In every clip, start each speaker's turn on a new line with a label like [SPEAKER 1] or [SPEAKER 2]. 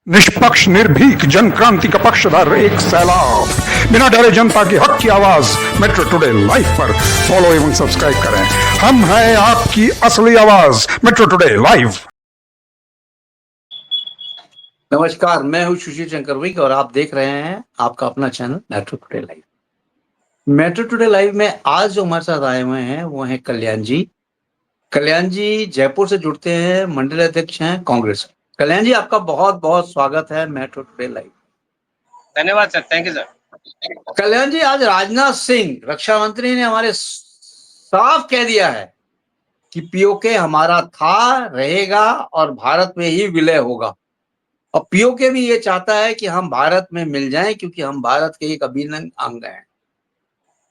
[SPEAKER 1] निष्पक्ष निर्भीक जन क्रांति का पक्षधर एक सैलाब, बिना डरे जनता की हक की आवाज मेट्रो टुडे लाइव पर फॉलो एवं सब्सक्राइब करें। हम हैं आपकी असली आवाज, मेट्रो टुडे लाइव।
[SPEAKER 2] नमस्कार, मैं हूं सुशील शंकर विक और आप देख रहे हैं आपका अपना channel metro today live. Metro today live में आज जो हमारे साथ आए हुए हैं वो हैं कल्याण जी। कल्याण जी जयपुर से जुड़ते हैं, मंडल अध्यक्ष हैं कांग्रेस। कल्याण जी, आपका बहुत-बहुत स्वागत है मेट्रो टुडे लाइव।
[SPEAKER 3] धन्यवाद सर, थैंक यू सर।
[SPEAKER 2] कल्याण जी, आज राजनाथ सिंह रक्षा मंत्री ने हमारे साफ कह दिया है कि पीओके हमारा था, रहेगा और भारत में ही विलय होगा। और पीओके भी ये चाहता है कि हम भारत में मिल जाएं क्योंकि हम भारत के एक अभिन्न अंग हैं।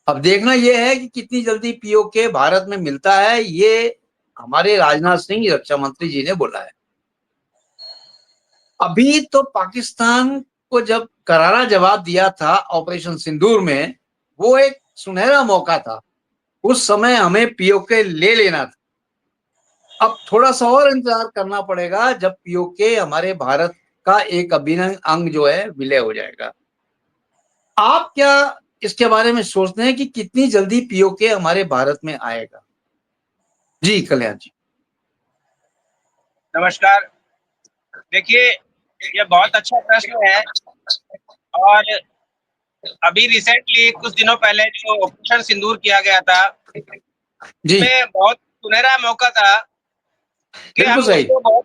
[SPEAKER 2] अब देखना ये है कि कितनी जल्दी पीओके भारत में मिलता है, ये हमारे राजनाथ सिंह रक्षा मंत्री जी ने बोला है। अभी तो पाकिस्तान को जब करारा जवाब दिया था ऑपरेशन सिंदूर में, वो एक सुनहरा मौका था। उस समय हमें पीओके ले लेना था। अब थोड़ा सा और इंतजार करना पड़ेगा जब पीओके हमारे भारत का एक अभिन्न अंग जो है विलय हो जाएगा। आप क्या इसके बारे में सोचते हैं कि कितनी जल्दी पीओके हमारे भारत में आएगा? जी कल्याण जी।
[SPEAKER 3] नमस्कार। देखिए, ये बहुत अच्छा प्रश्न है और अभी रिसेंटली कुछ दिनों पहले जो ऑपरेशन सिंदूर किया गया था,
[SPEAKER 2] जी,
[SPEAKER 3] में बहुत सुनहरा मौका था कि हम
[SPEAKER 2] बिल्कुल सही।
[SPEAKER 3] लोग बहुत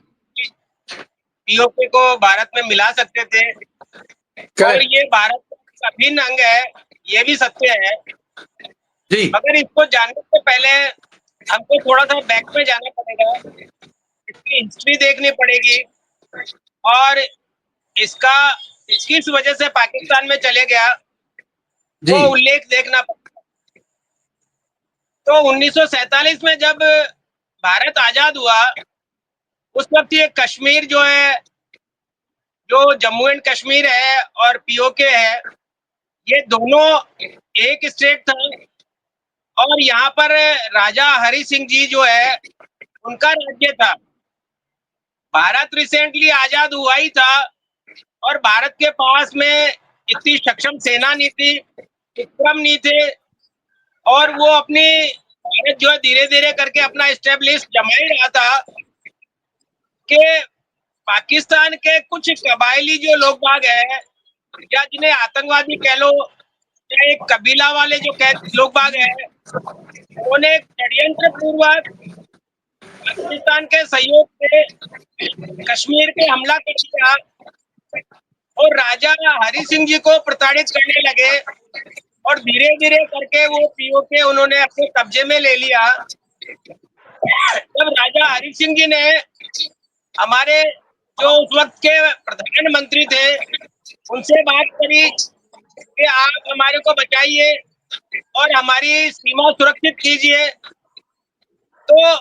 [SPEAKER 3] पीओके को भारत में मिला सकते थे और
[SPEAKER 2] करेक्ट।
[SPEAKER 3] ये भारत का अभिन्न अंग है, ये भी सत्य है।
[SPEAKER 2] जी,
[SPEAKER 3] मगर इसको जानने से पहले हमको थोड़ा सा बैक में जाना पड़ेगा, इसकी हिस्ट्री देखनी पड़ेगी और इसका किस वजह से पाकिस्तान में चले गया
[SPEAKER 2] जी,
[SPEAKER 3] वो उल्लेख देखना पड़ेगा। तो 1947 में जब भारत आजाद हुआ, उस वक्त ये कश्मीर जो है, जो जम्मू एंड कश्मीर है और पीओके है, ये दोनों एक स्टेट था और यहाँ पर राजा हरि सिंह जी जो है उनका राज्य था। भारत रिसेंटली आजाद हुआ ही था और भारत के पास में इतनी सक्षम सेना नहीं थी, विक्रम नहीं थे और वो अपनी भारत जो है धीरे धीरे करके अपना एस्टेब्लिश जमा ही रहा था कि पाकिस्तान के कुछ कबायली जो लोग बाग है या जिन्हें आतंकवादी कह लो या एक कबीला वाले जो लोग बाग है, उन्होंने षड्यंत्र पूर्वक पाकिस्तान के सहयोग से कश्मीर पे हमला कर दिया और राजा हरि सिंह जी को प्रताड़ित करने लगे और धीरे धीरे करके वो पीओके उन्होंने अपने कब्जे में ले लिया। जब राजा हरि सिंह जी ने हमारे जो उस वक्त के प्रधानमंत्री थे उनसे बात करी कि आप हमारे को बचाइए और हमारी सीमा सुरक्षित कीजिए, तो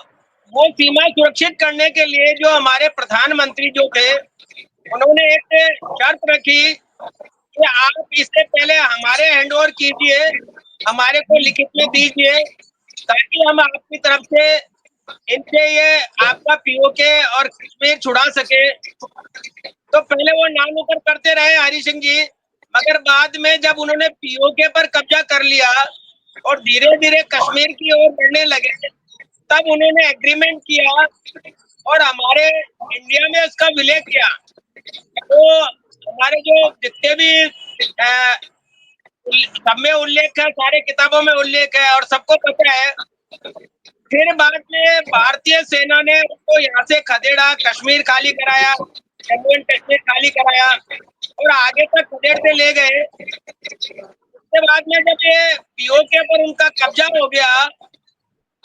[SPEAKER 3] वो सीमा सुरक्षित करने के लिए जो हमारे प्रधानमंत्री जो थे उन्होंने एक शर्त रखी कि आप इससे पहले हमारे हैंडओवर कीजिए, हमारे को लिखित में दीजिए ताकि हम आपकी तरफ से इनसे ये आपका पीओके और कश्मीर छुड़ा सके। तो पहले वो ना नुकर करते रहे हरि सिंह जी, मगर बाद में जब उन्होंने पीओके पर कब्जा कर लिया और धीरे धीरे कश्मीर की ओर बढ़ने लगे, तब उन्होंने एग्रीमेंट किया और हमारे इंडिया में उसका विलय किया। तो हमारे जो जितने भी सब में उल्लेख है, सारे किताबों में उल्लेख है और सबको पता है। फिर बाद में भारतीय सेना ने उसको यहाँ से खदेड़ा, कश्मीर खाली कराया, जम्मू एंड कश्मीर खाली कराया और आगे तक खदेड़ते ले गए। उसके बाद में जब ये पीओके पर उनका कब्जा हो गया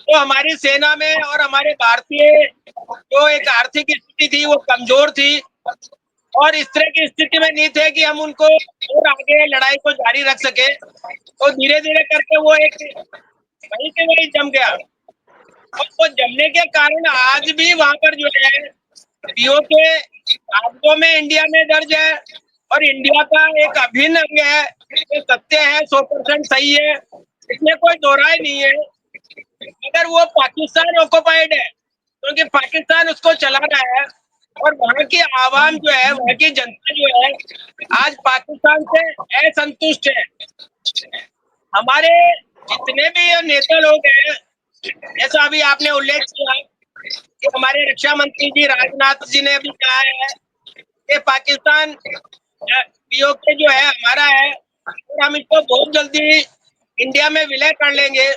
[SPEAKER 3] तो हमारी सेना में और हमारे भारतीय जो एक आर्थिक स्थिति थी वो कमजोर थी और इस तरह की स्थिति में नहीं थे कि हम उनको और आगे लड़ाई को जारी रख सके। तो धीरे धीरे करके वो एक वहीं के वहीं जम गया और वो जमने के कारण आज भी वहां पर जो है पीओके कागजों में इंडिया में दर्ज है और इंडिया का एक अभिन्न अंग है। ये सत्य है, 100% सही है, इसमें कोई दो राय नहीं है। मगर वो पाकिस्तान ऑक्युपाइड है क्योंकि पाकिस्तान उसको चला रहा है और वहाँ की आवाम जो है, वहाँ की जनता जो है, आज पाकिस्तान से असंतुष्ट है। हमारे जितने भी ये नेता लोग हैं, जैसा अभी आपने उल्लेख किया कि हमारे रक्षा मंत्री जी राजनाथ जी ने अभी कहा है कि पाकिस्तान पीओके जो है हमारा है और हम इसको बहुत जल्दी इंडिया में विलय कर लेंगे।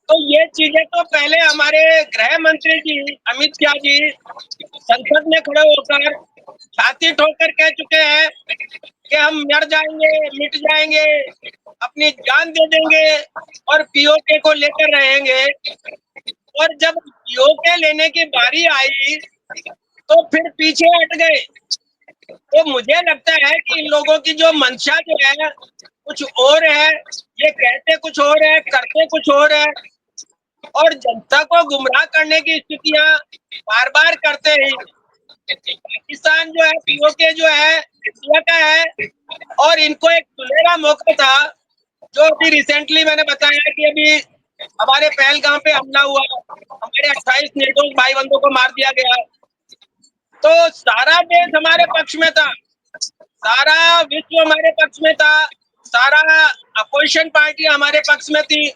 [SPEAKER 3] तो ये चीजें तो पहले हमारे गृह मंत्री जी अमित शाह जी संसद में खड़े होकर छाती ठोकर कह चुके हैं कि हम मर जाएंगे, मिट जाएंगे, अपनी जान दे देंगे और पीओके को लेकर रहेंगे। और जब पीओके लेने की बारी आई तो फिर पीछे हट गए। तो मुझे लगता है कि इन लोगों की जो मंशा जो है कुछ और है, ये कहते कुछ और है, करते कुछ और है और जनता को गुमराह करने की स्थितियां बार बार करते हैं। पाकिस्तान जो है पीओके जो है इंडिया का है और इनको एक सुनहरा मौका था, जो अभी रिसेंटली मैंने बताया कि अभी हमारे पहलगाम पे हमला हुआ, हमारे 28 निर्दोष भाई बंधुओं को मार दिया गया। तो सारा देश हमारे पक्ष में था, सारा विश्व हमारे पक्ष में था, सारा अपोजिशन पार्टी हमारे पक्ष में थी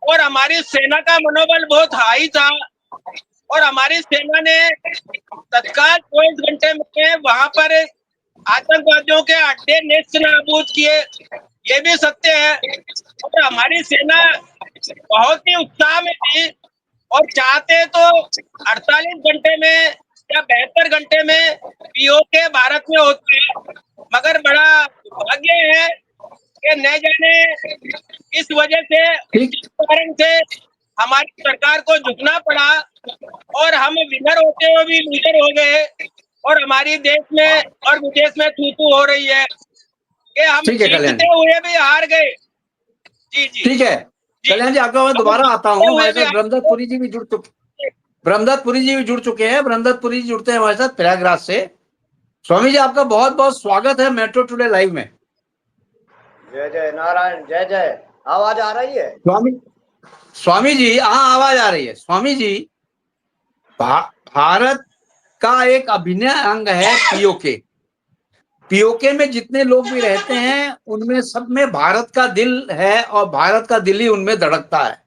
[SPEAKER 3] और हमारी सेना का मनोबल बहुत हाई था और हमारी सेना ने तत्काल 24 घंटे में वहां पर आतंकवादियों के अड्डे नेस्त नाबूद किए। ये भी सत्य है और हमारी सेना बहुत ही उत्साह में थी और चाहते तो 48 घंटे में या 72 घंटे में पीओके भारत में होता है, मगर बड़ा दुर्भाग्य है कि न जाने इस वजह से, जिस कारण से हमारी सरकार को झुकना पड़ा और हम विनर होते हुए भी लूजर हो गए और हमारी देश में और विदेश में थू हो रही है कि हम
[SPEAKER 2] ठीक है कल्याण
[SPEAKER 3] जीतते हुए भी हार गए। जी जी
[SPEAKER 2] ठीक है कल्याण जी, आपका मैं दोबारा आता हूँ। हमारे साथ ब्रह्मदत्त पुरी जी भी जुड़ चुके हैं। ब्रह्मदत्त पुरी जी जुड़ते हैं हमारे साथ प्रयागराज से। स्वामी जी, आपका बहुत बहुत स्वागत है मेट्रो टुडे लाइव में।
[SPEAKER 4] जय जय नारायण, जय जय। आवाज आ रही है?
[SPEAKER 2] स्वामी जी, हाँ आवाज आ रही है। स्वामी जी, भारत का एक अभिन्न अंग है पीओके। पीओके में जितने लोग भी रहते हैं उनमें सब में भारत का दिल है और भारत का दिल ही उनमें धड़कता है।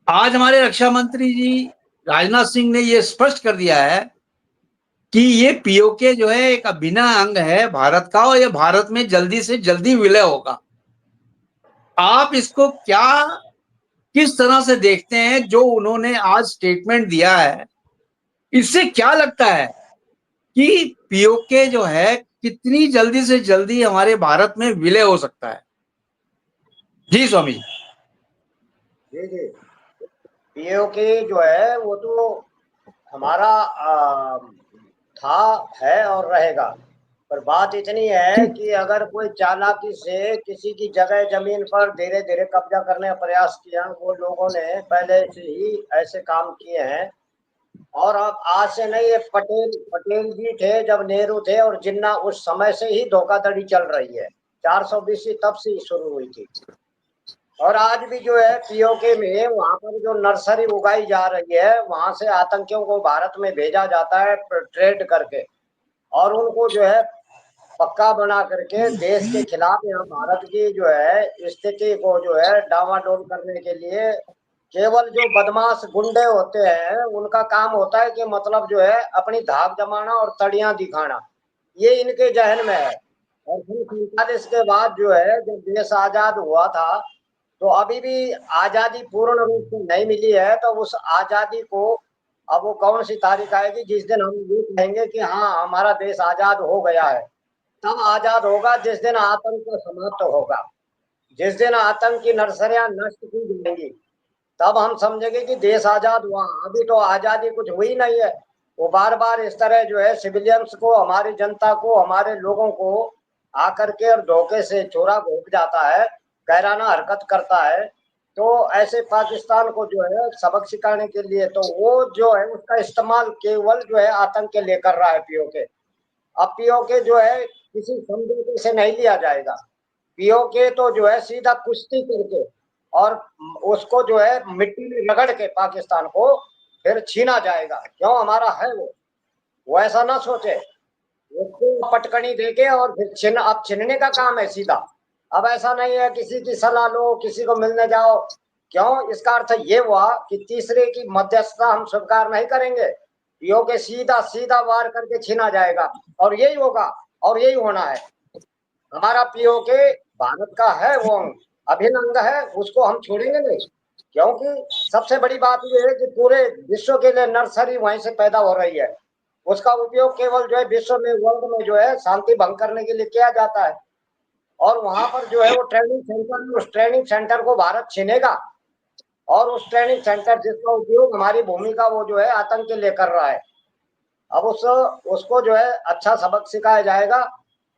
[SPEAKER 2] आज हमारे रक्षा मंत्री जी राजनाथ सिंह ने ये स्पष्ट कर दिया है कि ये पीओके जो है एक अभिन्न अंग है भारत का और ये भारत में जल्दी से जल्दी विलय होगा। आप इसको क्या किस तरह से देखते हैं जो उन्होंने आज स्टेटमेंट दिया है? इससे क्या लगता है कि पीओके जो है कितनी जल्दी से जल्दी हमारे भारत में विलय हो सकता है? जी स्वामी जी।
[SPEAKER 4] जी जी। पीओके जो है वो तो हमारा था, है और रहेगा। पर बात इतनी है कि अगर कोई चालाकी से किसी की जगह जमीन पर धीरे धीरे कब्जा करने का प्रयास किया, वो लोगों ने पहले से ही ऐसे काम किए हैं। और अब आज से नहीं, ये पटेल भी थे जब नेहरू थे और जिन्ना, उस समय से ही धोखाधड़ी चल रही है। 420 तब से ही शुरू हुई थी। और आज भी जो है पीओके में वहां पर जो नर्सरी उगाई जा रही है, वहां से आतंकियों को भारत में भेजा जाता है ट्रेड करके, और उनको जो है पक्का बना करके देश के खिलाफ यहाँ भारत की जो है स्थिति को जो है डावाडोल करने के लिए केवल जो बदमाश गुंडे होते हैं उनका काम होता है कि मतलब जो है अपनी धाक जमाना और तड़ियां दिखाना, ये इनके जहन में है। और फिर 47 के बाद जो है जब देश आजाद हुआ था, तो अभी भी आजादी पूर्ण रूप से नहीं मिली है। तो उस आजादी को अब वो कौन सी तारीख आएगी जिस दिन हम ये कहेंगे कि हाँ हमारा देश आजाद हो गया है? तब आजाद होगा जिस दिन आतंक समाप्त होगा, जिस दिन आतंक की नर्सरियां नष्ट की जाएंगी, तब हम समझेंगे कि देश आजाद हुआ। अभी तो आजादी कुछ हुई नहीं है। वो बार बार इस तरह जो है सिविलियंस को, हमारी जनता को, हमारे लोगों को आकर के और धोखे से चोरा घोंप जाता है, कैराना हरकत करता है। तो ऐसे पाकिस्तान को जो है सबक सिखाने के लिए तो वो जो है उसका इस्तेमाल केवल जो है आतंक के लिए कर रहा है पीओके। अब पीओके जो है किसी समझौते से नहीं लिया जाएगा। पीओके तो जो है सीधा कुश्ती करके और उसको जो है मिट्टी में रगड़ के पाकिस्तान को फिर छीना जाएगा। क्यों? हमारा है वो। वो ऐसा ना सोचे, उसको पटकनी देके और फिर अब छीनने का काम है सीधा। अब ऐसा नहीं है किसी की सलाह लो, किसी को मिलने जाओ। क्यों? इसका अर्थ ये हुआ कि तीसरे की मध्यस्थता हम स्वीकार नहीं करेंगे। पीओ के सीधा सीधा वार करके छीना जाएगा, और यही होगा और यही होना है। हमारा पीओ के भारत का है, वो अभिन्न अंग है, उसको हम छोड़ेंगे नहीं। क्योंकि सबसे बड़ी बात यह है कि पूरे विश्व के लिए नर्सरी वहीं से पैदा हो रही है। उसका उपयोग केवल जो है विश्व में, वर्ल्ड में जो है शांति भंग करने के लिए किया जाता है। और वहां पर जो है वो ट्रेनिंग सेंटर, उस ट्रेनिंग सेंटर को भारत छीनेगा, और उस ट्रेनिंग सेंटर जिसका उपयोग हमारी भूमि का वो जो है आतंक के लिए कर रहा है, अब उसको जो है अच्छा सबक सिखाया जाएगा।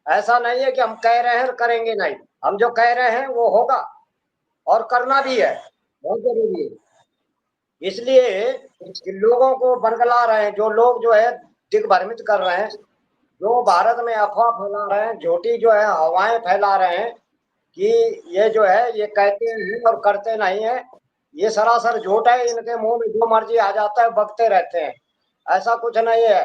[SPEAKER 4] ऐसा नहीं है कि हम कह रहे हैं करेंगे नहीं, हम जो कह रहे हैं वो होगा और करना भी है, बहुत जरूरी है। इसलिए कि लोगों को बरगला रहे हैं, जो लोग जो है दिग्भ्रमित कर रहे हैं, जो भारत में अफवाह फैला रहे हैं, झूठी जो है हवाएं फैला रहे हैं कि ये जो है ये कहते हैं और करते नहीं है, ये सरासर झूठ है। इनके मुंह में जो मर्जी आ जाता है, बकते रहते हैं। ऐसा कुछ नहीं है।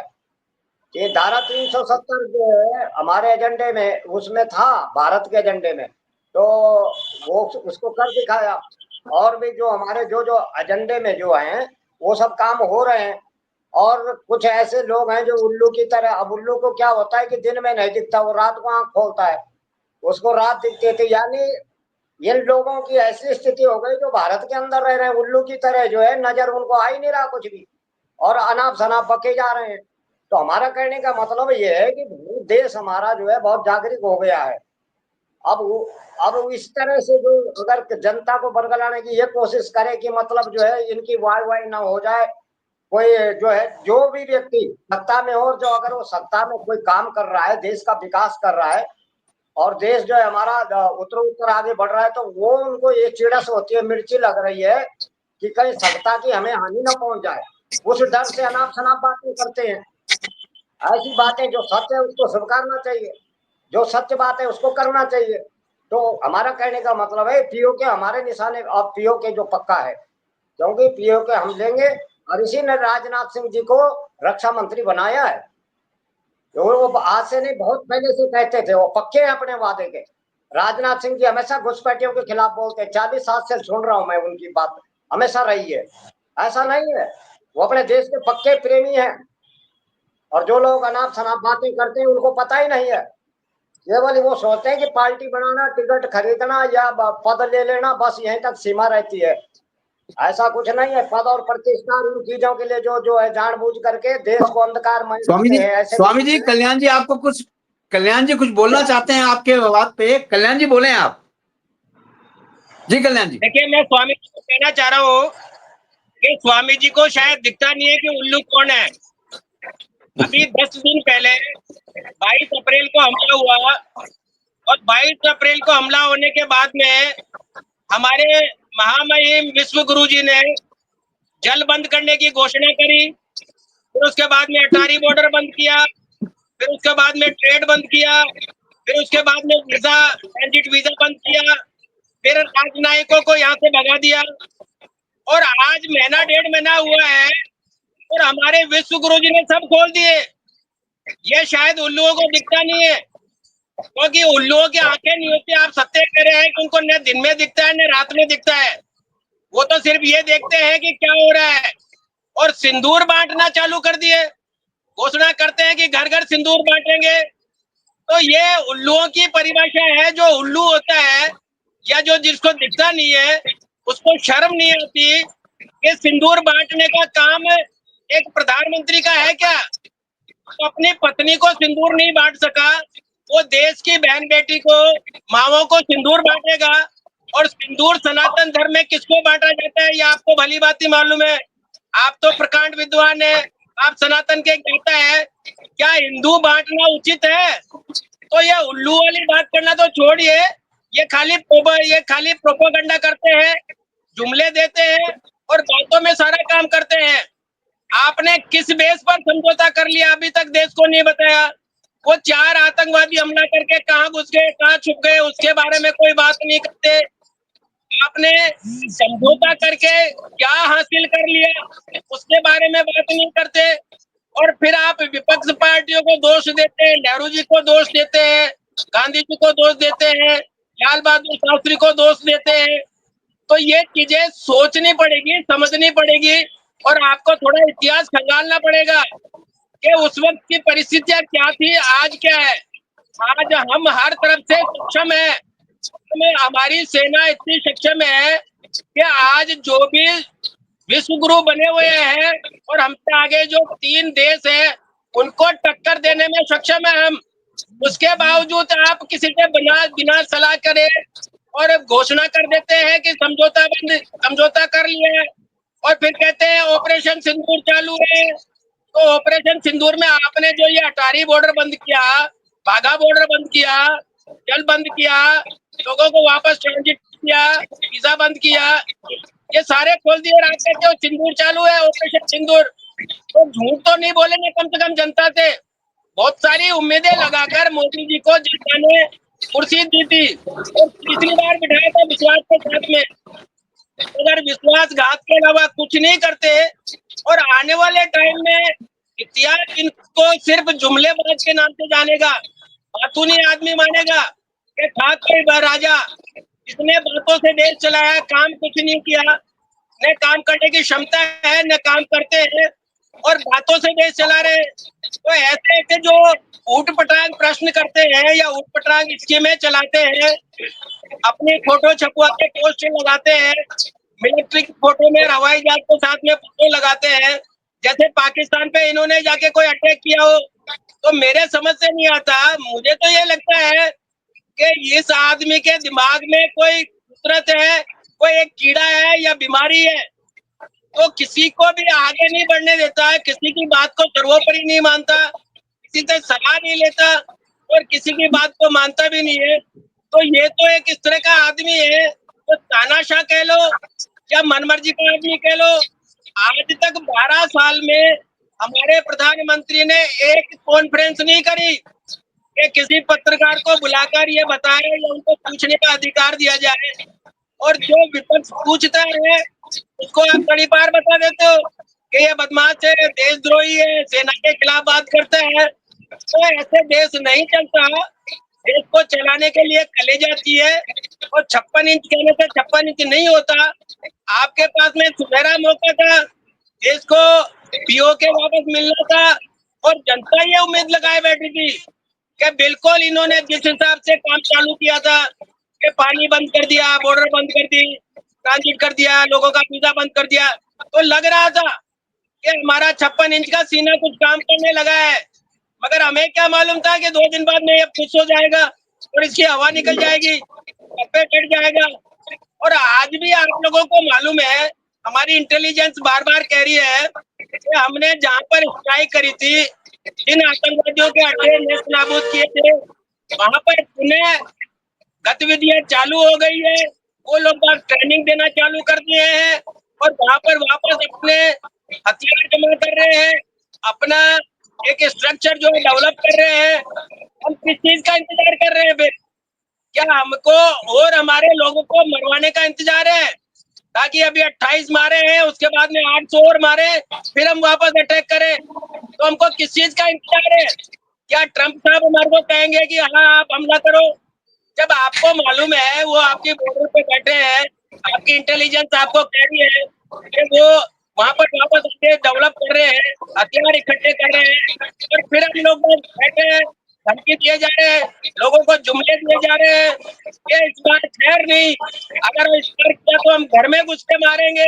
[SPEAKER 4] ये धारा 370 जो है हमारे एजेंडे में, उसमें था, भारत के एजेंडे में, तो वो उसको कर दिखाया। और भी जो हमारे जो जो एजेंडे में जो हैं वो सब काम हो रहे हैं। और कुछ ऐसे लोग हैं जो उल्लू की तरह, अब उल्लू को क्या होता है कि दिन में नहीं दिखता, वो रात को आंख खोलता है, उसको रात दिखती थी। यानी इन लोगों की ऐसी स्थिति हो गई जो भारत के अंदर रह रहे हैं, उल्लू की तरह जो है, नजर उनको आ ही नहीं रहा कुछ भी, और अनाप शनाप बके जा रहे हैं। तो हमारा कहने का मतलब ये है कि देश हमारा जो है बहुत जागरूक हो गया है। अब इस तरह से जो अगर जनता को बरगलाने की ये कोशिश करे कि मतलब जो है इनकी वाई वाई ना हो जाए, कोई जो है जो भी व्यक्ति सत्ता में हो, और जो अगर वो सत्ता में कोई काम कर रहा है, देश का विकास कर रहा है, और देश जो है हमारा उत्तर आगे बढ़ रहा है, तो वो उनको ये चिड़स होती है, मिर्ची लग रही है कि कहीं सत्ता की हमें हानि ना पहुंच जाए। उस डर से अनाप शनाप बातें करते हैं। ऐसी बातें जो सत्य है उसको स्वीकारना चाहिए, जो सत्य बात है उसको करना चाहिए। तो हमारा कहने का मतलब है पीओ के हमारे निशाने, अब पीओ के जो पक्का है, क्योंकि पीओ के हम लेंगे। और इसी ने राजनाथ सिंह जी को रक्षा मंत्री बनाया है। तो वो आज से नहीं, बहुत पहले से कहते थे, वो पक्के हैं अपने वादे के। राजनाथ सिंह जी हमेशा घुसपैठियों के खिलाफ बोलते हैं, 40 साल से सुन रहा हूं मैं उनकी बात, हमेशा रही है। ऐसा नहीं है, वो अपने देश के पक्के प्रेमी हैं। और जो लोग अनाप शनाप बातें करते हैं उनको पता ही नहीं है, केवल वो सोचते हैं कि पार्टी बनाना, टिकट खरीदना या पद ले लेना, बस यहीं तक सीमा रहती है। ऐसा कुछ नहीं है। पद और प्रतिष्ठा उन चीजों के लिए जो जो है जानबूझ करके देश को अंधकारमय करते हैं, ऐसे
[SPEAKER 2] स्वामी जी कल्याण जी आपको कुछ, कल्याण जी कुछ बोलना चाहते हैं आपके बात पे। कल्याण जी बोले आप। जी कल्याण जी।
[SPEAKER 3] देखिए, मैं स्वामी जी को कहना चाह रहा हूँ कि स्वामी जी को शायद दिखता नहीं है कि उल्लू कौन है। अभी 10 दिन पहले 22 अप्रैल को हमला हुआ, और 22 अप्रैल को हमला होने के बाद में हमारे महामहिम विश्व गुरु जी ने जल बंद करने की घोषणा करी। फिर उसके बाद में अटारी बॉर्डर बंद किया, फिर उसके बाद में ट्रेड बंद किया, फिर उसके बाद में वीजा, ट्रांजिट वीजा बंद किया, फिर राजनयिकों को यहाँ से भगा दिया। और आज महीना 1.5 महीना हुआ है और हमारे विश्व गुरु जी ने सब खोल दिए। ये शायद उल्लुओं को दिखता नहीं है, क्योंकि उल्लुओं की आंखें नहीं होती। आप सत्य कह रहे हैं कि उनको न दिन में दिखता है न रात में दिखता है। वो तो सिर्फ ये देखते हैं कि क्या हो रहा है। और सिंदूर बांटना चालू कर दिए, घोषणा करते हैं कि घर घर सिंदूर बांटेंगे। तो ये उल्लुओं की परिभाषा है। जो उल्लू होता है या जो जिसको दिखता नहीं है, उसको शर्म नहीं आती कि सिंदूर बांटने का काम एक प्रधानमंत्री का है क्या? तो अपनी पत्नी को सिंदूर नहीं बांट सका, वो देश की बहन बेटी को, मावों को सिंदूर बांटेगा। और सिंदूर सनातन धर्म में किसको बांटा जाता है ये आपको भली भांति मालूम है। आप तो प्रकांड विद्वान है, आप सनातन के ज्ञाता है। क्या हिंदू बांटना उचित है? तो ये उल्लू वाली बात करना तो छोड़िए, ये खाली प्रोपेगेंडा करते हैं, जुमले देते हैं और बातों में सारा काम करते हैं। आपने किस बेस पर समझौता कर लिया अभी तक देश को नहीं बताया। वो 4 आतंकवादी हमला करके कहाँ घुस गए, कहाँ छुप गए, उसके बारे में कोई बात नहीं करते। आपने समझौता करके क्या हासिल कर लिया उसके बारे में बात नहीं करते। और फिर आप विपक्ष पार्टियों को दोष देते हैं, नेहरू जी को दोष देते हैं, गांधी जी को दोष देते हैं, लाल बहादुर शास्त्री को दोष देते हैं। तो ये चीजें सोचनी पड़ेगी, समझनी पड़ेगी और आपको थोड़ा इतिहास खंगालना पड़ेगा कि उस वक्त की परिस्थितियां क्या थी, आज क्या है। आज हम हर तरफ से सक्षम है, हमारी सेना इतनी सक्षम है कि आज जो भी विश्व गुरु बने हुए हैं और हमसे आगे जो 3 देश है उनको टक्कर देने में सक्षम है हम। उसके बावजूद आप किसी से बिना सलाह करे और घोषणा कर देते हैं कि समझौता कर लिया है और फिर कहते हैं ऑपरेशन सिंदूर चालू है। तो ऑपरेशन सिंदूर में आपने जो ये अटारी बॉर्डर बंद किया, बाघा बॉर्डर बंद किया, जल बंद किया, लोगों को वापस ट्रांजिट किया, वीजा बंद किया, ये सारे खोल दिए। और आप कहते हो सिंदूर चालू है, ऑपरेशन सिंदूर। तो झूठ तो नहीं बोलेंगे कम से कम जनता से। बहुत सारी उम्मीदें लगाकर मोदी जी को जनता ने कुर्सी दी थी और तीसरी बार बिठाया था विश्वास के साथ में। अगर विश्वासघात के अलावा कुछ नहीं करते और आने वाले टाइम में इतिहास इनको सिर्फ जुमलेबाज के नाम से जानेगा, बातूनी आदमी मानेगा कि था कोई राजा, इसने बातों से देश चलाया, काम कुछ नहीं किया, न काम करने की क्षमता है न काम करते हैं और बातों से देश चला रहे। तो ऐसे ऐसे जो ऊट-पटांग प्रश्न करते हैं या ऊट-पटांग स्कीमें चलाते हैं, अपनी फोटो छपवा के पोस्टर लगाते हैं, मिलिट्री की फोटो में हवाई जहाज के साथ में फोटो लगाते हैं, जैसे पाकिस्तान पे इन्होंने जाके कोई अटैक किया हो। तो मेरे समझ से नहीं आता, मुझे तो ये लगता है कि इस आदमी के दिमाग में कोई फितरत है, कोई एक कीड़ा है या बीमारी है। तो किसी को भी आगे नहीं बढ़ने देता है, किसी की बात को सर्वोपरि नहीं मानता, किसी से सलाह नहीं लेता और किसी की बात को मानता भी नहीं है। तो ये तो एक इस तरह का आदमी है, तो तानाशाह कह लो या मनमर्जी का आदमी कह लो। आज तक 12 साल में हमारे प्रधानमंत्री ने एक कॉन्फ्रेंस नहीं करी कि किसी पत्रकार को बुलाकर ये बताए या उनको पूछने का अधिकार दिया जाए। और जो विपक्ष पूछता है उसको आप कड़ी पार बता देते हो कि ये बदमाश है, देशद्रोही है, सेना के खिलाफ बात करता है। तो ऐसे देश नहीं चलता। देश को चलाने के लिए कलेजा चाहिए और 56 इंच कहने से 56 इंच नहीं होता। आपके पास में सुनहरा मौका था, देश को पीओके वापस मिलना था और जनता ये उम्मीद लगाए बैठी थी कि बिल्कुल इन्होंने जिस हिसाब से काम चालू किया था कि पानी बंद कर दिया, बॉर्डर बंद कर दी, ट्रांजिट कर दिया, लोगों का वीजा बंद कर दिया, तो लग रहा था कि हमारा 56 इंच का सीना कुछ काम करने लगा है। मगर हमें क्या मालूम था कि 2 दिन बाद में ये खुश हो जाएगा और इसकी हवा निकल जाएगी, कट जाएगा। और आज भी आप लोगों को मालूम है, हमारी इंटेलिजेंस बार बार कह रही है कि हमने जहां पर स्ट्राइक करी थी, जिन आतंकवादियों के अड्डे नेस्त नाबूद किए थे, वहां पर पुनः गतिविधियां चालू हो गई है। वो लोग ट्रेनिंग देना चालू कर दिए हैं और वहां पर वापस अपने हथियार जमा कर रहे हैं, अपना एक स्ट्रक्चर जो है डेवलप कर रहे हैं। हम किस चीज का इंतजार कर रहे हैं फिर? क्या हमको और हमारे लोगों को मरवाने का इंतजार है? ताकि अभी 28 मारे हैं, उसके बाद में 800 और मारे, फिर हम वापस अटैक करें। तो हमको किस चीज का इंतजार है? क्या ट्रंप साहब हमारे को कहेंगे कि हाँ आप हमला करो? जब आपको मालूम है वो आपकी बॉर्डर पे बैठे हैं, आपकी इंटेलिजेंस आपको कह रही है कि वो वहां पर वापस डेवलप कर रहे हैं, हथियार इकट्ठे कर रहे हैं, और फिर हम लोग बैठे हैं, धमकी दिए जा रहे हैं, लोगों को जुमले दिए जा रहे हैं कि इस बार खैर नहीं, अगर इस बार किया तो हम घर में घुस के मारेंगे,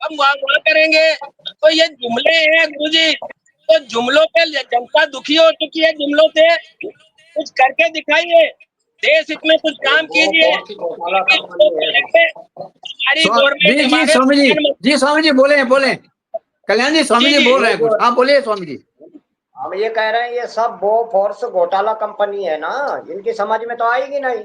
[SPEAKER 3] हम वहां करेंगे। तो ये जुमले हैं गुरुजी। तो जुमलों पे जनता दुखी हो चुकी है, जुमलों से कुछ करके दिखाइए, देश इसमें कुछ काम कीजिए। हमारी गवर्नमेंट
[SPEAKER 2] जी स्वामी जी बोले कल्याण जी, स्वामी जी बोल रहे हैं कुछ। हाँ बोलिए स्वामी जी।
[SPEAKER 4] हम ये कह रहे हैं ये सब बोफोर्स घोटाला कंपनी है ना, इनकी समझ में तो आएगी नहीं।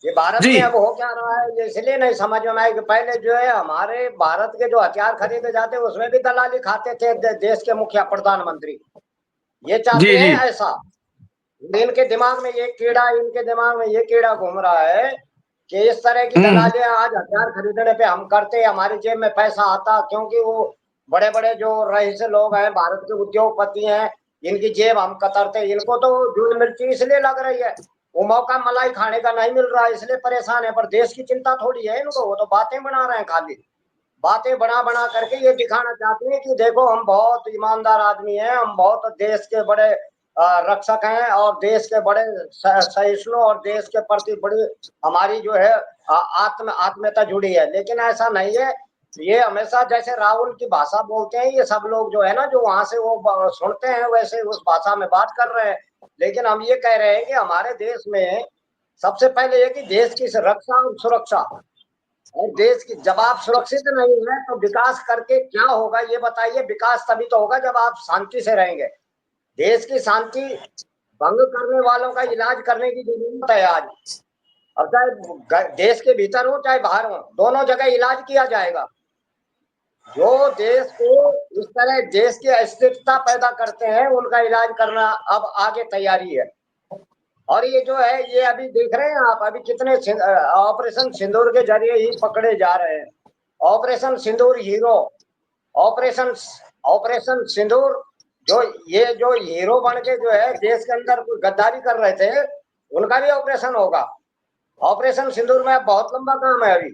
[SPEAKER 4] ये भारत में अब हो क्या रहा है ये इसलिए नहीं समझ में आएगी। पहले जो है हमारे भारत के जो हथियार खरीदे जाते उसमें भी दलाली खाते थे देश के मुखिया प्रधानमंत्री। ये चाहते हैं ऐसा, इनके दिमाग में ये कीड़ा, इनके दिमाग में ये कीड़ा घूम रहा है कि इस तरह की दलालियां आज हथियार खरीदने पे हम करते, हमारी जेब में पैसा आता, क्योंकि वो बड़े बड़े जो रईस लोग हैं, भारत के उद्योगपति हैं, इनकी जेब हम कतरते, इनको तो जून मिर्ची इसलिए लग रही है, वो मौका मलाई खाने का नहीं मिल रहा है इसलिए परेशान है, पर देश की चिंता थोड़ी है इनको, वो तो बातें बना रहे हैं, खाली बातें बना बना करके ये दिखाना चाहते हैं कि देखो हम बहुत ईमानदार आदमी हैं, हम बहुत देश के बड़े रक्षक हैं और देश के बड़े सहिष्णु और देश के प्रति बड़ी हमारी जो है आत्मीयता जुड़ी है। लेकिन ऐसा नहीं है, ये हमेशा जैसे राहुल की भाषा बोलते हैं ये सब लोग जो है ना, जो वहां से वो सुनते हैं वैसे उस भाषा में बात कर रहे हैं। लेकिन हम ये कह रहे हैं कि हमारे देश में सबसे पहले ये कि देश की रक्षा और सुरक्षा, और देश की जब आप सुरक्षित नहीं है तो विकास करके क्या होगा ये बताइए। विकास तभी तो होगा जब आप शांति से रहेंगे। देश की शांति भंग करने वालों का इलाज करने की जरूरत है आज। अब चाहे देश के भीतर हो चाहे बाहर हो, दोनों जगह इलाज किया जाएगा। जो देश को इस तरह देश की अस्थिरता पैदा करते हैं उनका इलाज करना अब आगे तैयारी है। और ये जो है ये अभी देख रहे हैं आप, अभी कितने ऑपरेशन सिंदूर के जरिए ही पकड़े जा रहे हैं। ऑपरेशन सिंदूर हीरो, ऑपरेशन सिंदूर जो हीरो बन के जो है देश के अंदर गद्दारी कर रहे थे उनका भी ऑपरेशन होगा। ऑपरेशन सिंदूर में बहुत लंबा काम है अभी,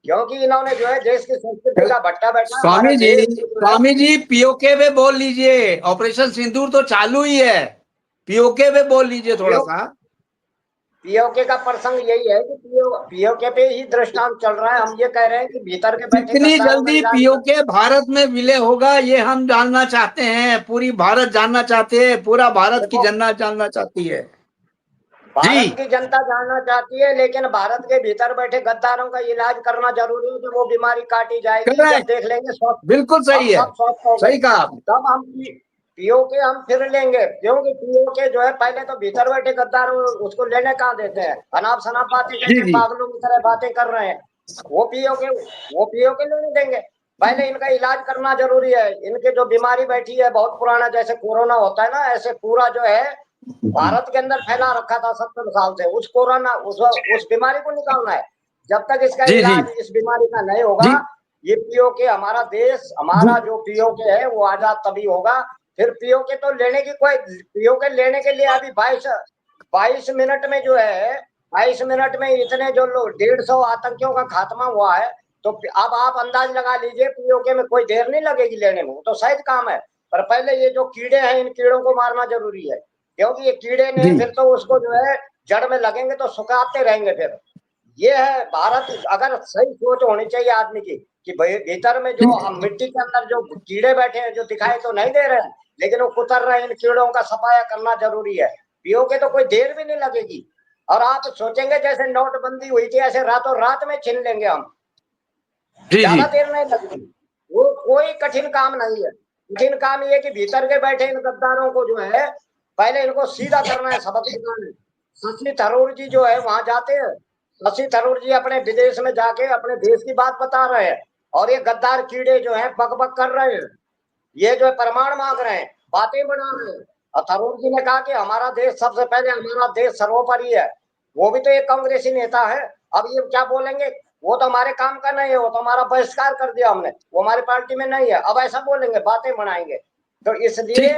[SPEAKER 4] क्योंकि इन्होंने जो है देश की संस्कृति का भट्टा बैठा।
[SPEAKER 2] स्वामी जी पीओके पे बोल लीजिए, ऑपरेशन सिंदूर तो चालू ही है, पीओके पे बोल लीजिए थोड़ा सा।
[SPEAKER 4] पीओके का प्रसंग यही है कि पीओके पे ही दृष्टांत चल रहा है। हम ये कह रहे हैं कि भीतर के बैठे
[SPEAKER 2] कितनी जल्दी पीओके भारत में विलय होगा ये हम जानना चाहते हैं, पूरी भारत जानना चाहते हैं, पूरा भारत की जनता जानना चाहती है।
[SPEAKER 4] भारत की जनता जानना चाहती है, लेकिन भारत के भीतर बैठे गद्दारों का इलाज करना जरूरी है। कि वो बीमारी काटी जाएगी जब देख लेंगे
[SPEAKER 2] बिल्कुल सही है, सही कहा,
[SPEAKER 4] तब हम पीओके हम फिर लेंगे। क्योंकि पीओके जो है पहले तो भीतर बैठे गद्दार उसको लेने कहाँ देते हैं, अनाप शनाप बातें करके पागलों की तरह बातें कर रहे हैं। वो पीओके लेने देंगे। पहले इनका इलाज करना जरूरी है। इनके जो बीमारी बैठी है बहुत पुराना, जैसे कोरोना होता है ना, ऐसे पूरा जो है भारत के अंदर फैला रखा था 70 साल से, उस कोरोना उस बीमारी को निकालना है। जब तक इसका इलाज इस बीमारी का नहीं होगा, ये पीओके हमारा देश, हमारा जो पीओके है वो आजाद तभी होगा। फिर पीओके तो लेने की कोई, पीओके लेने के लिए अभी 22 मिनट में जो है 22 मिनट में इतने जो लोग 150 आतंकियों का खात्मा हुआ है। तो अब आप अंदाज लगा लीजिए पीओके में कोई देर नहीं लगेगी लेने में, तो सहज काम है। पर पहले ये जो कीड़े हैं इन कीड़ों को मारना जरूरी है, क्योंकि ये कीड़े ने फिर तो उसको जो है जड़ में लगेंगे तो सुखाते रहेंगे। फिर ये है भारत, अगर सही सोच होनी चाहिए आदमी की कि भीतर में जो हम मिट्टी के अंदर जो कीड़े बैठे हैं जो दिखाई तो नहीं दे रहे हैं लेकिन वो कुतर रहे हैं, इन कीड़ों का सफाया करना जरूरी है। पीओके तो कोई देर भी नहीं लगेगी। और आप सोचेंगे जैसे नोटबंदी हुई थी ऐसे रातों रात में छीन लेंगे हम, ज्यादा देर नहीं लगेगी। वो कोई कठिन काम नहीं है। कठिन काम ये कि भीतर के बैठे इन गद्दारों को जो है पहले इनको सीधा करना है, सबक सिखाना है। शशि थरूर जी जो है वहां जाते हैं, शशि थरूर जी अपने विदेश में जाके अपने देश की बात बता रहे हैं और ये गद्दार कीड़े जो है बक बक कर रहे हैं, ये जो है प्रमाण मांग रहे हैं, बातें बना रहे हैं। और थरूर जी ने कहा कि हमारा देश सबसे पहले, हमारा देश सर्वोपरि है। वो भी तो एक कांग्रेसी नेता है। अब ये क्या बोलेंगे, वो तो हमारे काम का नहीं है, वो तो हमारा बहिष्कार कर दिया हमने, वो हमारी पार्टी में नहीं है। अब ऐसा बोलेंगे, बातें बनाएंगे। तो इसलिए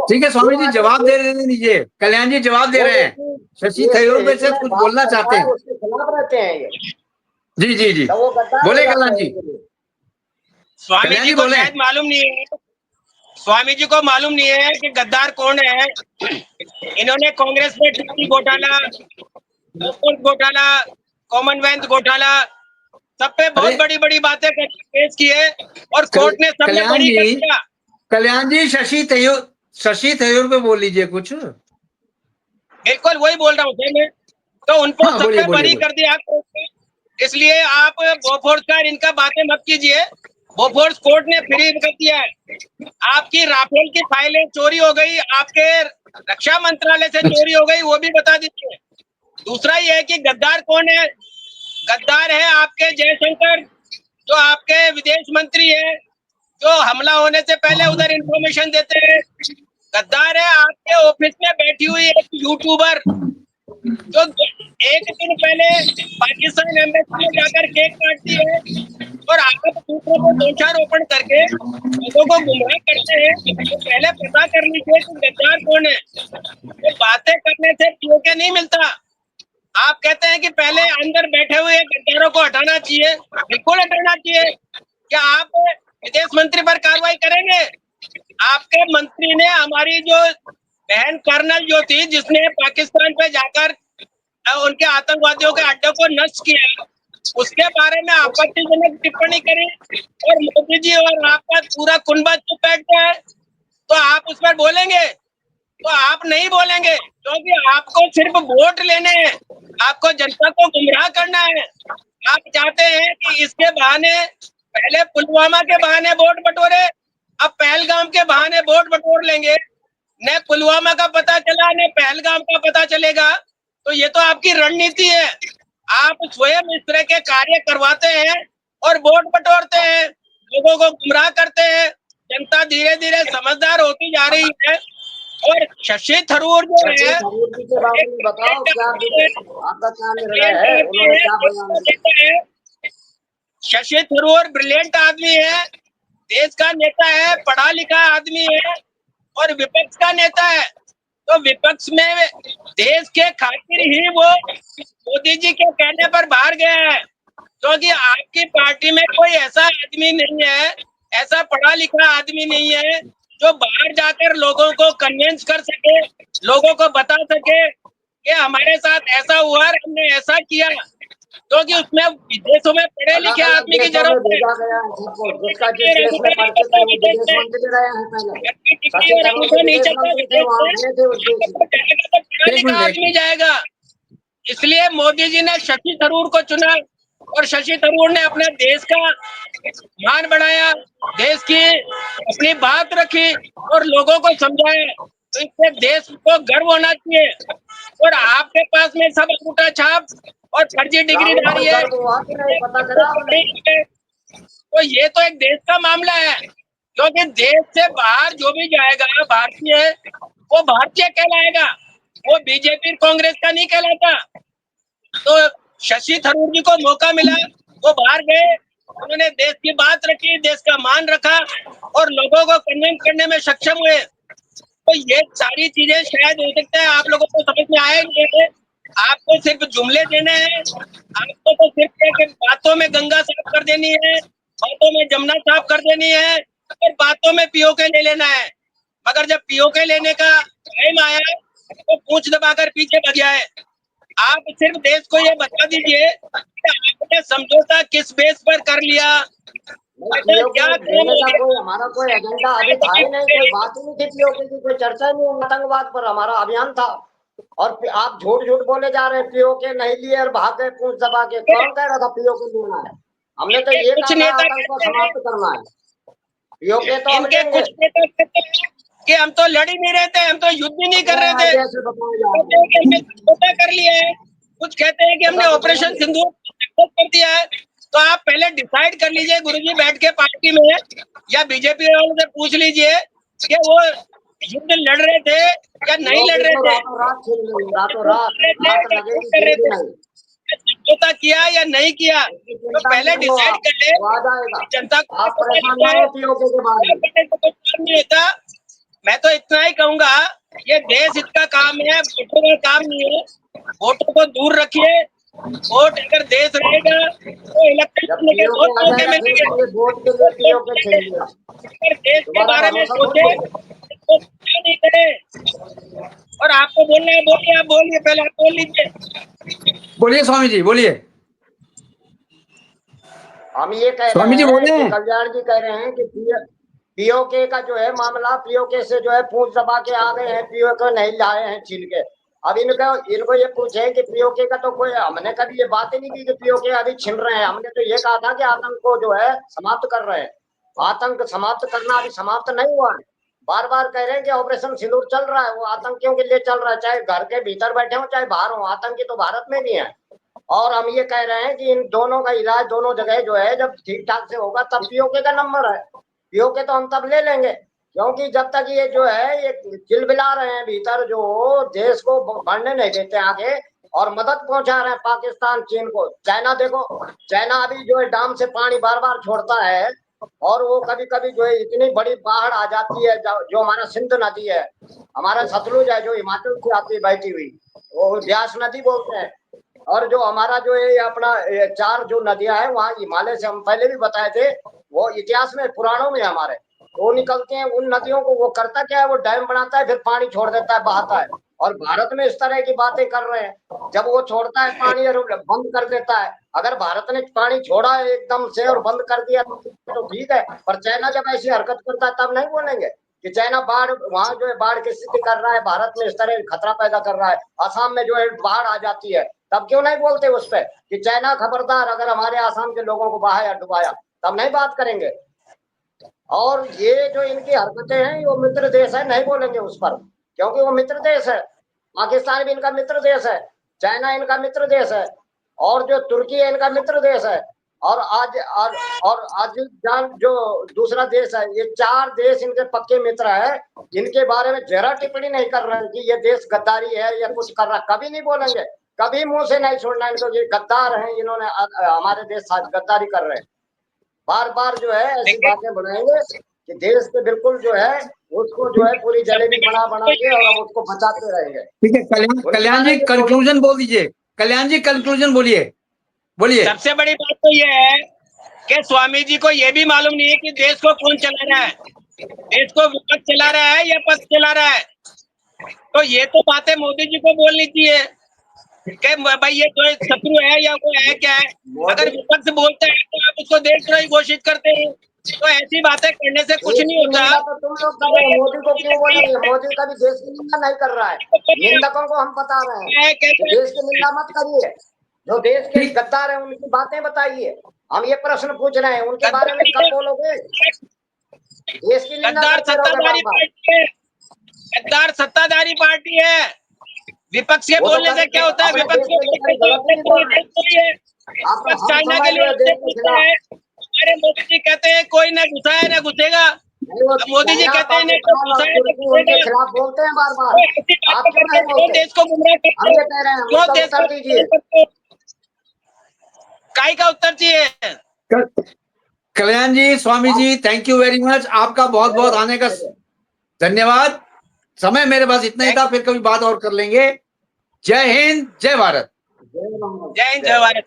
[SPEAKER 2] ठीक है स्वामी जी, जवाब दे दीजिए। कल्याण जी जवाब दे रहे हैं, शशि थरूर पे से कुछ बोलना चाहते हैं,
[SPEAKER 4] उसके खिलाफ रहते हैं ये।
[SPEAKER 2] जी जी जी,
[SPEAKER 4] तो वो
[SPEAKER 2] बोले कल्याण जी।
[SPEAKER 3] स्वामी जी को शायद मालूम नहीं है, स्वामी जी को मालूम नहीं है कि गद्दार कौन है। इन्होंने कांग्रेस में टिकटी घोटाला, घोटाला, कॉमनवेल्थ घोटाला, सब पे बहुत बड़ी बड़ी बातें करके केस किए और कोर्ट ने सब में बरी कर दिया।
[SPEAKER 2] कल्याण जी शशि थरूर पे बोल लीजिए कुछ।
[SPEAKER 3] बिल्कुल वही बोल रहा हूँ मैं, तो उनको सब पे बरी कर दिया। इसलिए आप बोफोर्स का इनका बातें मत कीजिए। बोफोर्स कोर्ट ने फ्री कर दिया है। आपकी राफेल की फाइलें चोरी हो गई, आपके रक्षा मंत्रालय से चोरी हो गई, वो भी बता दीजिए। दूसरा ये है कि गद्दार कौन है। गद्दार है आपके जयशंकर, जो आपके विदेश मंत्री है, जो हमला होने से पहले उधर इंफॉर्मेशन देते हैं। गद्दार है आपके ऑफिस में बैठी हुई एक यूट्यूबर, जो एक दिन पहले पाकिस्तान एम्बेसी में जाकर केक काटती है और आप दूसरों को दोषारोपण करके लोगों को गुमराह करते हैं। तो पहले पता कर लीजिए कि गद्दार कौन है। तो बातें करने से पीओके नहीं मिलता। आप कहते हैं कि पहले अंदर बैठे हुए गद्दारों को हटाना चाहिए, बिल्कुल हटाना चाहिए। क्या आप विदेश मंत्री पर कार्रवाई करेंगे? आपके मंत्री ने हमारी जो बहन कर्नल जो थी, जिसने पाकिस्तान पे जाकर उनके आतंकवादियों के अड्डे को नष्ट किया, उसके बारे में आपत्तिजनक टिप्पणी करी और मोदी जी और आपका पूरा कुनबा चुप बैठता है, तो आप उस पर बोलेंगे? तो आप नहीं बोलेंगे, क्योंकि आपको सिर्फ वोट लेने हैं, आपको जनता को गुमराह करना है। आप चाहते हैं कि इसके बहाने, पहले पुलवामा के बहाने वोट बटोरे, अब पहलगाम के बहाने वोट बटोर लेंगे। न पुलवामा का पता चला न पहलगाम का पता चलेगा, तो ये तो आपकी रणनीति है। आप स्वयं इस तरह के कार्य करवाते हैं और वोट बटोरते हैं, लोगों को गुमराह करते हैं। जनता धीरे धीरे समझदार होती जा रही है। और शशि थरूर जो है,
[SPEAKER 4] थरूर जी के बारे में बताओ, क्या आपका क्या निर्णय है, उन्होंने क्या बयान दिया?
[SPEAKER 3] शशि थरूर ब्रिलियंट आदमी है, देश का नेता है, पढ़ा लिखा आदमी है और विपक्ष का नेता है। तो विपक्ष में देश के खातिर ही वो मोदी जी के कहने पर बाहर गया है, क्योंकि आपकी पार्टी में कोई ऐसा आदमी नहीं है, ऐसा पढ़ा लिखा आदमी नहीं है जो बाहर जाकर लोगों को कन्विंस कर सके, लोगों को बता सके कि हमारे साथ ऐसा हुआ, हमने ऐसा किया। क्योंकि उसमें विदेशों में पढ़े लिखे आदमी की जरूरत है।
[SPEAKER 4] जिसका जिस देश में पढ़ते थे वो विदेश मंत्री रहे हैं पहले। शशि थरूर जी विदेश मंत्री थे, वहां गए थे उस देश में।
[SPEAKER 3] पढ़ा लिखा आदमी जाएगा, इसलिए मोदी जी ने शशि थरूर को चुना और शशि थरूर ने अपने देश का मान बढ़ाया, देश की अपनी बात रखी और लोगों को समझाया। तो इससे देश को गर्व होना चाहिए। और आपके पास में सब अंगूठा छाप और फर्जी डिग्रीधारी है,
[SPEAKER 4] पता चला आपने?
[SPEAKER 3] तो ये तो एक देश का मामला है, क्योंकि देश से बाहर जो भी जाएगा भारतीय, वो भारतीय कहलाएगा, वो बीजेपी कांग्रेस का नहीं कहलाता। तो शशि थरूर जी को मौका मिला, वो बाहर गए, उन्होंने देश की बात रखी, देश का मान रखा और लोगों को कन्विंस करने में सक्षम हुए। तो ये सारी चीजें शायद हो सकता है आप लोगों को समझ में आए नहीं है। आपको सिर्फ जुमले देने हैं, आपको तो सिर्फ बातों में गंगा साफ कर देनी है, बातों में जमुना साफ कर देनी है और बातों में पीओके ले लेना है। मगर जब पीओके लेने का टाइम आया तो पूंछ दबाकर पीछे भग जाए। आप सिर्फ देश को ये बता दीजिए कि आपने समझौता किस बेस पर कर लिया,
[SPEAKER 4] हमारा कोई एजेंडा अभी था ही नहीं, कोई बात ही नहीं थी पीओके की, कोई चर्चा नहीं। आतंकवाद पर हमारा अभियान था और आप झूठ झूठ बोले जा रहे हैं, पीओके नहीं लिए और भाग गए पूंछ दबा के। कौन कह रहा था पीओके लेना है? हमने तो ये कहा था आतंक को समाप्त करना है। पीओके तो हम लेंगे।
[SPEAKER 3] कि हम तो लड़ ही नहीं रहे थे, हम तो युद्ध ही नहीं कर रहे थे, कर लिया है। कुछ कहते हैं कि हमने ऑपरेशन सिंदूर कर दिया है। तो आप पहले डिसाइड कर लीजिए गुरुजी बैठ के पार्टी में, या बीजेपी वालों से पूछ लीजिए कि वो युद्ध लड़ रहे थे या नहीं लड़ रहे थे, समझौता किया या नहीं किया। तो पहले डिसाइड कर ले, जनता को नहीं होता। मैं तो इतना ही कहूंगा, ये देश इसका काम है, वोटों का काम नहीं है। वोटों को दूर रखिए, वोट अगर देश रहेगा तो इलेक्शन में देश के बारे में सोचे तो क्या नहीं करे। और आपको बोलना है बोलिए, आप बोलिए, पहले आप बोल लीजिए।
[SPEAKER 2] बोलिए स्वामी जी, बोलिए।
[SPEAKER 4] हम ये कह रहे हैं, कल्याण जी कह रहे हैं कि पीओके का जो है मामला, पीओके से जो है पूंछ दबा के आ गए हैं, पीओके नहीं लाए हैं छीन के। अब इनको ये पूछे कि पीओके का तो कोई, हमने कभी ये बात ही नहीं की कि पीओके अभी छीन रहे हैं। हमने तो ये कहा था कि आतंक को जो है समाप्त कर रहे हैं। आतंक समाप्त करना अभी समाप्त नहीं हुआ है। बार बार कह रहे हैं कि ऑपरेशन सिंदूर चल रहा है, वो आतंकियों के लिए चल रहा है, चाहे घर के भीतर बैठे हो चाहे बाहर हो। आतंकी तो भारत में भी है। और हम ये कह रहे हैं कि इन दोनों का इलाज दोनों जगह जो है जब ठीक ठाक से होगा तब पीओके का नंबर है। पीओके तो हम तब ले लेंगे, क्योंकि जब तक ये जो है ये चिलबिला रहे हैं भीतर, जो देश को बढ़ने नहीं देते आगे और मदद पहुंचा रहे हैं पाकिस्तान चीन को। चाइना देखो, चाइना अभी जो है डैम से पानी बार बार छोड़ता है और वो कभी कभी जो है इतनी बड़ी बाढ़ आ जाती है। जो हमारा सिंध नदी है, हमारा सतलुज है जो हिमाचल से आती है बहती हुई, वो ब्यास नदी बोलते हैं। और जो हमारा जो है अपना 4 जो नदियां हैं वहाँ हिमालय से, हम पहले भी बताए थे, वो इतिहास में पुराणों में हमारे वो निकलते हैं। उन नदियों को वो करता क्या है, वो डैम बनाता है, फिर पानी छोड़ देता है, बहाता है। और भारत में इस तरह की बातें कर रहे हैं, जब वो छोड़ता है पानी और बंद कर देता है। अगर भारत ने पानी छोड़ा है एकदम से और बंद कर दिया तो ठीक है, पर चाइना जब ऐसी हरकत करता है तब नहीं बोलेंगे कि चाइना बाढ़, वहां जो है बाढ़ की स्थिति कर रहा है, भारत में इस तरह खतरा पैदा कर रहा है, असम में जो है बाढ़ आ जाती है, तब क्यों नहीं बोलते उस पर कि चाइना खबरदार, अगर हमारे आसाम के लोगों को बहाया डुबाया तब नहीं बात करेंगे। और ये जो इनकी हरकतें हैं, वो मित्र देश है, नहीं बोलेंगे उस पर, क्योंकि वो मित्र देश है। पाकिस्तान भी इनका मित्र देश है, चाइना इनका मित्र देश है, और जो तुर्की है इनका मित्र देश है। और अजरबैजान जो दूसरा देश है, ये 4 देश इनके पक्के मित्र है। इनके बारे में जरा टिप्पणी नहीं कर रहे कि ये देश गद्दारी है या कुछ कर रहा, कभी नहीं बोलेंगे, कभी मुंह से नहीं छोड़ना इनको, ये गद्दार हैं, इन्होंने हमारे देश साथ गद्दारी कर रहे हैं। बार बार जो है ऐसी बातें बनाएंगे कि देश के बिल्कुल जो है उसको जो है पूरी जलेबी बना बना के और हम उसको बचाते रहेंगे।
[SPEAKER 2] ठीक है, कल्याण जी कंक्लूजन बोल दीजिए। कल्याण जी कंक्लूजन बोलिए, बोलिए।
[SPEAKER 3] सबसे बड़ी बात तो ये है कि स्वामी जी को ये भी मालूम नहीं है कि देश को कौन चला रहा है, देश को विपक्ष चला रहा है या पक्ष चला रहा है। तो ये तो बातें मोदी जी को बोलनी चाहिए कि भाई ये जो शत्रु है या वो है क्या है। अगर विपक्ष बोलता है तो आप उसको देशद्रोही घोषित करते हैं, तो ऐसी बातें करने से कुछ नहीं होता।
[SPEAKER 4] तो तुम लोग कर रहे हो, मोदी को क्यों बोलेंगे? मोदी कभी देश की निंदा नहीं कर रहा है। निंदकों को हम बता रहे हैं कि देश की निंदा मत करिए, जो देश के गद्दार हैं उनकी बातें बताइए। हम ये प्रश्न पूछ रहे हैं, उनके बारे में कब बोलोगे? देश की निंदा
[SPEAKER 3] गद्दार
[SPEAKER 4] करते रहोगे
[SPEAKER 3] सत्ताधारी
[SPEAKER 4] बार-बार।
[SPEAKER 3] पार्टी है, गद्दार सत्ताधारी पार्टी है। विपक्ष के
[SPEAKER 4] वो तो
[SPEAKER 3] बोलने से
[SPEAKER 4] कभी
[SPEAKER 3] क्या होता है?
[SPEAKER 4] अपने
[SPEAKER 3] विपक्ष
[SPEAKER 4] देश के लिए कभी गलत नहीं बोल रहे। आप हम
[SPEAKER 3] चाइना के
[SPEAKER 4] समझ
[SPEAKER 3] लिए
[SPEAKER 4] रहे देश के
[SPEAKER 3] बोलता
[SPEAKER 4] खिलाफ।
[SPEAKER 3] है। हमारे मोदी जी कहते हैं कोई ना घुसा है ना घुसेगा। अब मोदी जी कहते हैं नहीं कोई घुसा है ना
[SPEAKER 4] उनके
[SPEAKER 3] घुसेगा।
[SPEAKER 4] खिलाफ बोलते हैं बार बार,
[SPEAKER 3] तो ऐसी
[SPEAKER 4] आप
[SPEAKER 3] बातें
[SPEAKER 4] क्यों
[SPEAKER 3] करके
[SPEAKER 4] नहीं
[SPEAKER 3] क्यों
[SPEAKER 4] बोलते?
[SPEAKER 3] देश को गुमराह करते
[SPEAKER 4] हम
[SPEAKER 3] हो?
[SPEAKER 4] ये कह रहे हैं,
[SPEAKER 3] क्यों
[SPEAKER 4] उसका
[SPEAKER 3] देश
[SPEAKER 4] उत्तर
[SPEAKER 3] को
[SPEAKER 4] दीजिए।
[SPEAKER 3] गुमराह करते हो? काहे का उत्तर चाहिए?
[SPEAKER 2] कल्याण जी, Swami ji, thank you very much. आपका बहुत बहुत आने का धन्यवाद। समय मेरे पास इतना ही था, फिर कभी बात और कर लेंगे। जय हिंद, जय भारत।
[SPEAKER 3] जय हिंद, जय भारत।